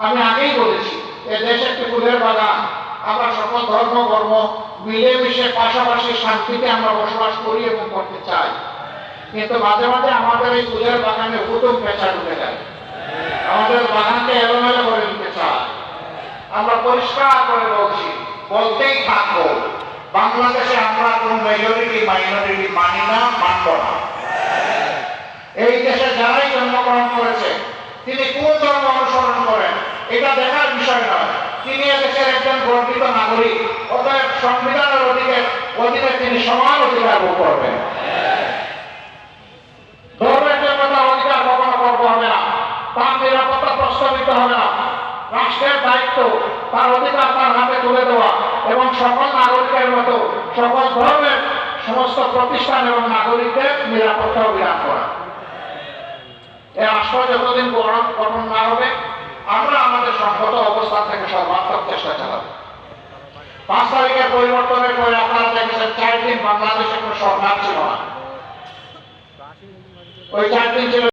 আমি আগেই বলেছি এ দেশ একটি ফুলের বাগান। আমরা সকল ধর্ম কর্ম মিলেমিশে পাশাপাশি শান্তিতে আমরা বসবাস করি এবং করতে চাই, কিন্তু মাঝে মাঝে আমাদের এই ফুলের বাগানে হুতুম পেঁচা ঢুকে যায়, আমাদের বাগানকে এলোমেলো করে দিতে চায়। আমরা পরিষ্কার করে বলছি, বলতেই থাকবো, বাংলাদেশে আমরা কোন মেজরিটি মাইনরিটি মানি না, মানব না। এই দেশে যারাই জন্মগ্রহণ করেছে তিনি কোন ধর্ম অনুসরণ করেন এটা দেখার বিষয় নয়, তিনি এদেশের একজন গর্বিত নাগরিক, অতএব সংবিধানের অধীনে তিনি সমান অধিকার ভোগ করবেন। ধর্মের জন্য তার অধিকার কখনো করতে হবে না, তার নিরাপত্তা প্রস্তাবিত হবে না। রাষ্ট্রের দায়িত্ব তার অধিকার তার হাতে তুলে দেওয়া এবং সকল নাগরিকের মতো সকল ধর্মের সমস্ত প্রতিষ্ঠান এবং নাগরিকদের নিরাপত্তা অভিযান করা। এই রাষ্ট্র যতদিন গঠন না হবে আমরা আমাদের সংহত অবস্থান থেকে সর্বাত্মক চেষ্টা চালাবো। 5 তারিখের পরিবর্তনের পরে আপনারা দেখেছেন 4 দিন বাংলাদেশে কোনো সরকার ছিল না, ওই 4 দিন ছিল